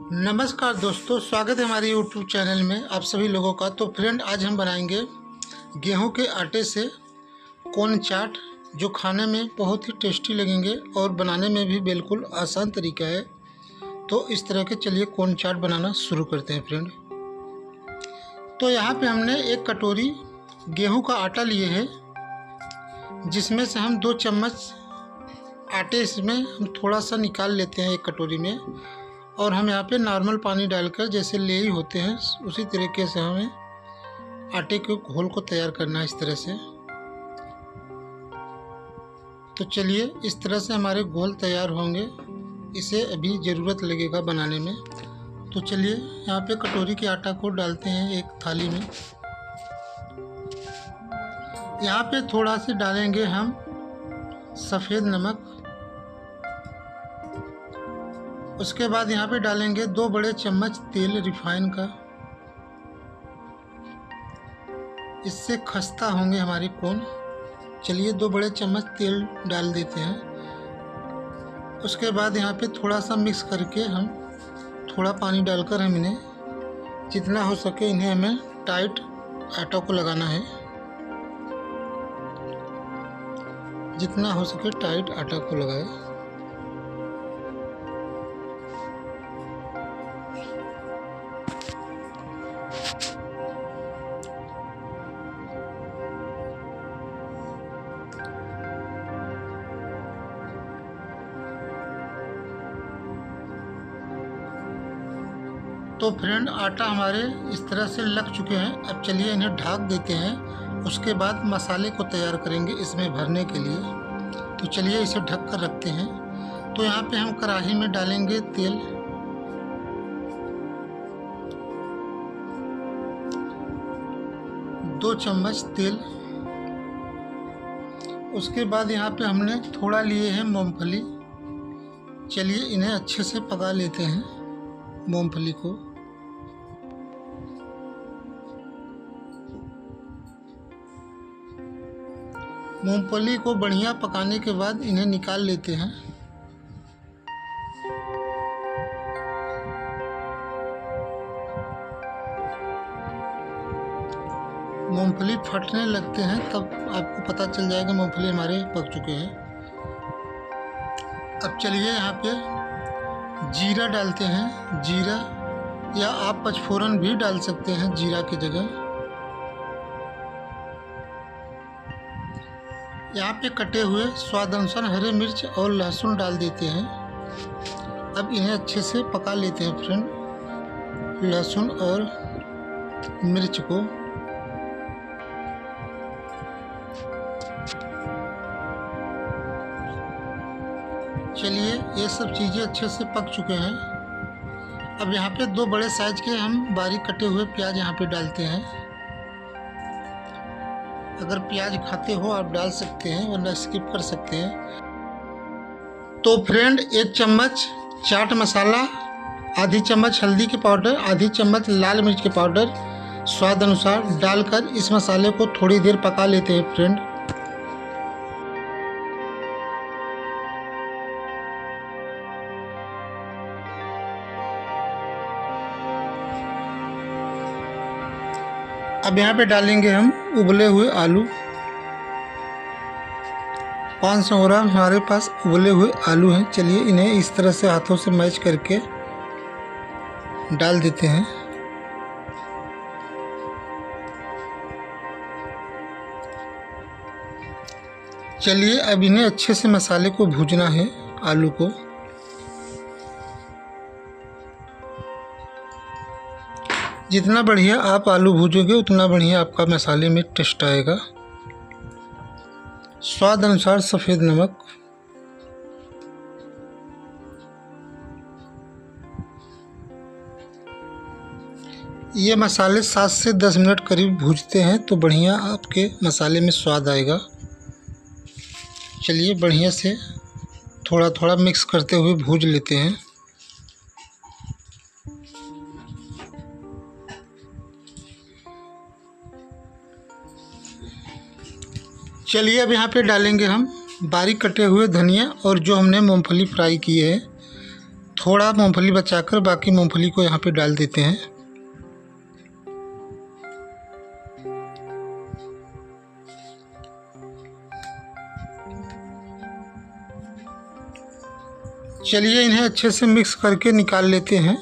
नमस्कार दोस्तों, स्वागत है हमारे YouTube चैनल में आप सभी लोगों का। तो फ्रेंड, आज हम बनाएंगे गेहूं के आटे से कोन चाट, जो खाने में बहुत ही टेस्टी लगेंगे और बनाने में भी बिल्कुल आसान तरीका है। तो इस तरह के चलिए कोन चाट बनाना शुरू करते हैं फ्रेंड। तो यहाँ पे हमने एक कटोरी गेहूं का आटा लिए है, जिसमें से हम 2 चम्मच आटे इसमें हम थोड़ा सा निकाल लेते हैं एक कटोरी में। और हम यहाँ पे नॉर्मल पानी डालकर, जैसे लेई होते हैं उसी तरीके से हमें आटे के घोल को तैयार करना है, इस तरह से। तो चलिए, इस तरह से हमारे घोल तैयार होंगे। इसे अभी ज़रूरत लगेगा बनाने में। तो चलिए, यहाँ पे कटोरी के आटा को डालते हैं एक थाली में। यहाँ पे थोड़ा सा डालेंगे हम सफ़ेद नमक। उसके बाद यहाँ पे डालेंगे 2 बड़े चम्मच तेल रिफाइन का। इससे खस्ता होंगे हमारे कोन। चलिए, 2 बड़े चम्मच तेल डाल देते हैं। उसके बाद यहाँ पे थोड़ा सा मिक्स करके हम थोड़ा पानी डालकर हम इन्हें जितना हो सके इन्हें हमें टाइट आटा को लगाना है। जितना हो सके टाइट आटा को लगाए। तो फ्रेंड, आटा हमारे इस तरह से लग चुके हैं। अब चलिए इन्हें ढक देते हैं। उसके बाद मसाले को तैयार करेंगे इसमें भरने के लिए। तो चलिए इसे ढक कर रखते हैं। तो यहाँ पे हम कढ़ाई में डालेंगे तेल। दो चम्मच तेल। उसके बाद यहाँ पे हमने थोड़ा लिए हैं मूंगफली। चलिए इन्हें अच्छे से पका लेते हैं, मूंगफली को। मूंगफली को बढ़िया पकाने के बाद इन्हें निकाल लेते हैं। मूंगफली फटने लगते हैं तब आपको पता चल जाएगा मूंगफली हमारे पक चुके हैं। अब चलिए यहाँ पे जीरा डालते हैं। जीरा या आप पचफोरन भी डाल सकते हैं जीरा की जगह। यहाँ पे कटे हुए स्वाद अनुसार हरे मिर्च और लहसुन डाल देते हैं। अब इन्हें अच्छे से पका लेते हैं फ्रेंड, लहसुन और मिर्च को। चलिए, ये सब चीज़ें अच्छे से पक चुके हैं। अब यहाँ पे 2 बड़े साइज के हम बारीक कटे हुए प्याज यहाँ पे डालते हैं। अगर प्याज खाते हो आप डाल सकते हैं, वरना स्किप कर सकते हैं। तो फ्रेंड, 1 चम्मच चाट मसाला, आधी चम्मच हल्दी के पाउडर, आधी चम्मच लाल मिर्च के पाउडर स्वाद अनुसार डालकर इस मसाले को थोड़ी देर पका लेते हैं फ्रेंड। अब यहाँ पे डालेंगे हम उबले हुए आलू। 500 ग्राम हमारे पास उबले हुए आलू हैं। चलिए इन्हें इस तरह से हाथों से मैश करके डाल देते हैं। चलिए, अब इन्हें अच्छे से मसाले को भूनना है, आलू को। जितना बढ़िया आप आलू भूजोगे उतना बढ़िया आपका मसाले में टेस्ट आएगा। स्वाद अनुसार सफ़ेद नमक। ये मसाले 7 से 10 मिनट करीब भूजते हैं तो बढ़िया आपके मसाले में स्वाद आएगा। चलिए, बढ़िया से थोड़ा थोड़ा मिक्स करते हुए भूज लेते हैं। चलिए, अब यहाँ पे डालेंगे हम बारीक कटे हुए धनिया और जो हमने मूंगफली फ्राई की है। थोड़ा मूंगफली बचाकर बाकी मूंगफली को यहाँ पे डाल देते हैं। चलिए इन्हें अच्छे से मिक्स करके निकाल लेते हैं।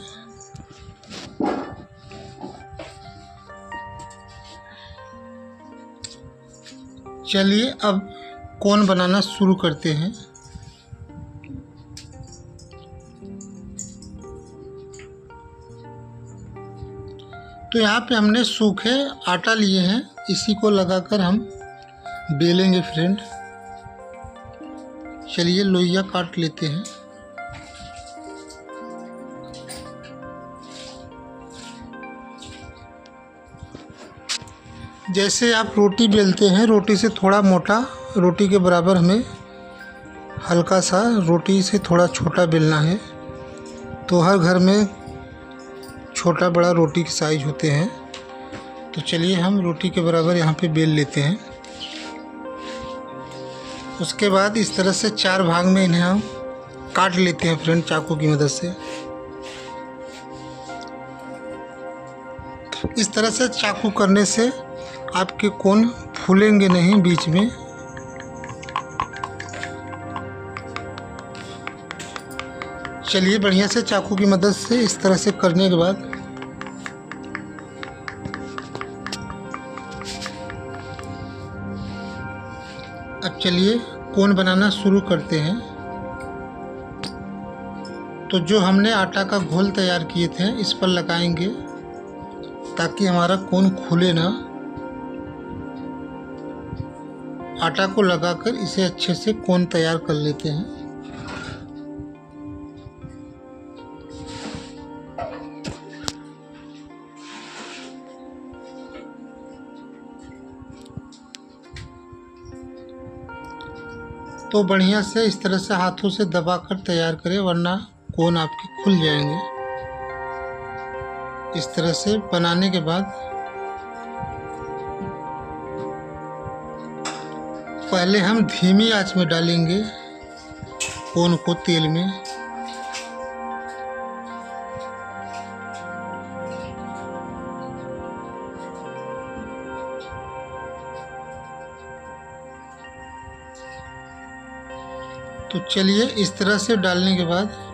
चलिए अब कोन बनाना शुरू करते हैं। तो यहाँ पे हमने सूखे आटा लिए हैं, इसी को लगाकर हम बेलेंगे फ्रेंड। चलिए लोइया काट लेते हैं। जैसे आप रोटी बेलते हैं, रोटी से थोड़ा मोटा, रोटी के बराबर हमें हल्का सा रोटी से थोड़ा छोटा बेलना है। तो हर घर में छोटा बड़ा रोटी के साइज होते हैं। तो चलिए हम रोटी के बराबर यहाँ पे बेल लेते हैं। उसके बाद इस तरह से 4 भाग में इन्हें हम काट लेते हैं फ्रेंड, चाकू की मदद से। इस तरह से चाकू करने से आपके कोन फूलेंगे नहीं बीच में। चलिए बढ़िया से चाकू की मदद से इस तरह से करने के बाद अब चलिए कोन बनाना शुरू करते हैं। तो जो हमने आटा का घोल तैयार किए थे इस पर लगाएंगे ताकि हमारा कोन खुले ना। आटा को लगाकर इसे अच्छे से कोन तैयार कर लेते हैं। तो बढ़िया से इस तरह से हाथों से दबाकर तैयार करें, वरना कोन आपके खुल जाएंगे। इस तरह से बनाने के बाद पहले हम धीमी आंच में डालेंगे कोन को तेल में। तो चलिए इस तरह से डालने के बाद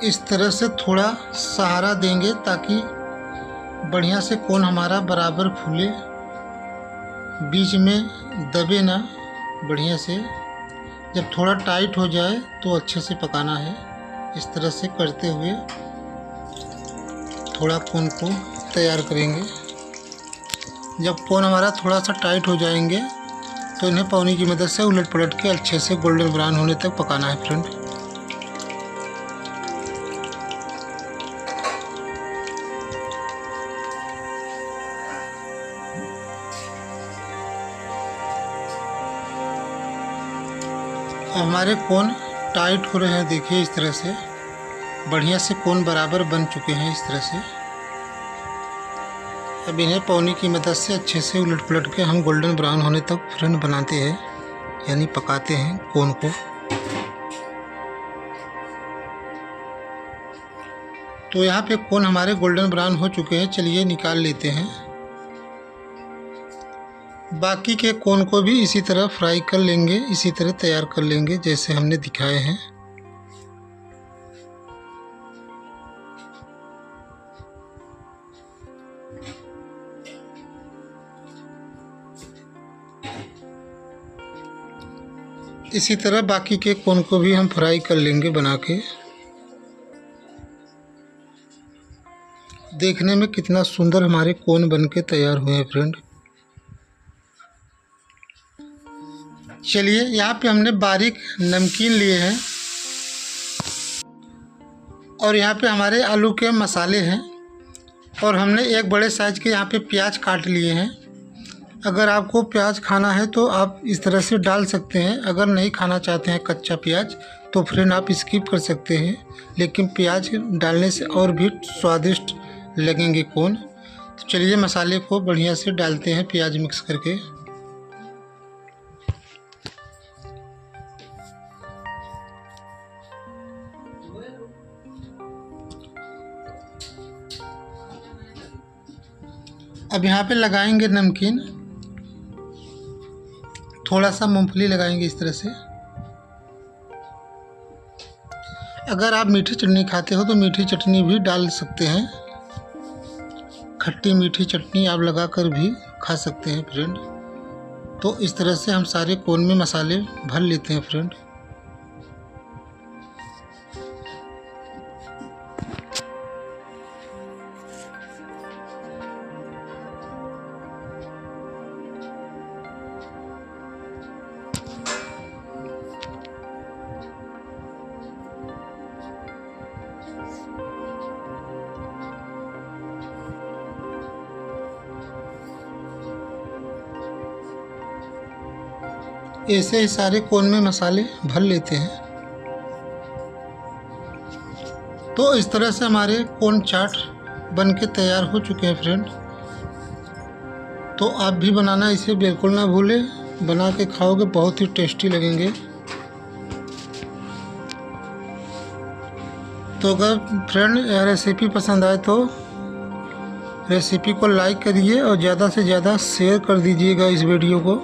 इस तरह से थोड़ा सहारा देंगे ताकि बढ़िया से कोन हमारा बराबर फूले, बीच में दबे ना। बढ़िया से जब थोड़ा टाइट हो जाए तो अच्छे से पकाना है। इस तरह से करते हुए थोड़ा कोन को तैयार करेंगे। जब कोन हमारा थोड़ा सा टाइट हो जाएंगे तो इन्हें पौनी की मदद से उलट पलट के अच्छे से गोल्डन ब्राउन होने तक पकाना है फ्रेंड। हमारे कोन टाइट हो रहे हैं, देखिए इस तरह से बढ़िया से कोन बराबर बन चुके हैं। इस तरह से अब इन्हें पौनी की मदद से अच्छे से उलट पलट के हम गोल्डन ब्राउन होने तक फ्रेंड बनाते हैं, यानी पकाते हैं कोन को। तो यहाँ पे कोन हमारे गोल्डन ब्राउन हो चुके हैं। चलिए निकाल लेते हैं। बाकी के कोन को भी इसी तरह फ्राई कर लेंगे, इसी तरह तैयार कर लेंगे जैसे हमने दिखाए हैं। इसी तरह बाकी के कोन को भी हम फ्राई कर लेंगे बना के। देखने में कितना सुंदर हमारे कोन बनके तैयार हुए हैं फ्रेंड। चलिए यहाँ पे हमने बारीक नमकीन लिए हैं और यहाँ पे हमारे आलू के मसाले हैं और हमने एक बड़े साइज के यहाँ पे प्याज काट लिए हैं। अगर आपको प्याज खाना है तो आप इस तरह से डाल सकते हैं। अगर नहीं खाना चाहते हैं कच्चा प्याज तो फ्रेंड आप स्किप कर सकते हैं, लेकिन प्याज डालने से और भी स्वादिष्ट लगेंगे कोन। तो चलिए मसाले को बढ़िया से डालते हैं प्याज मिक्स करके। अब यहाँ पे लगाएंगे नमकीन, थोड़ा सा मूंगफली लगाएंगे इस तरह से। अगर आप मीठी चटनी खाते हो तो मीठी चटनी भी डाल सकते हैं, खट्टी मीठी चटनी आप लगाकर भी खा सकते हैं फ्रेंड। तो इस तरह से हम सारे कोन में मसाले भर लेते हैं फ्रेंड। ऐसे ही सारे कोन में मसाले भर लेते हैं। तो इस तरह से हमारे कोन चाट बन के तैयार हो चुके हैं फ्रेंड। तो आप भी बनाना इसे बिल्कुल ना भूलें, बना के खाओगे बहुत ही टेस्टी लगेंगे। तो अगर फ्रेंड यह रेसिपी पसंद आए तो रेसिपी को लाइक करिए और ज़्यादा से ज़्यादा शेयर कर दीजिएगा इस वीडियो को,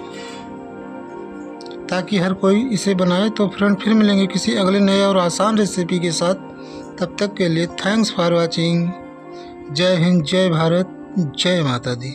ताकि हर कोई इसे बनाए। तो फ्रेंड फिर मिलेंगे किसी अगले नए और आसान रेसिपी के साथ। तब तक के लिए थैंक्स फॉर वाचिंग। जय हिंद, जय भारत, जय माता दी।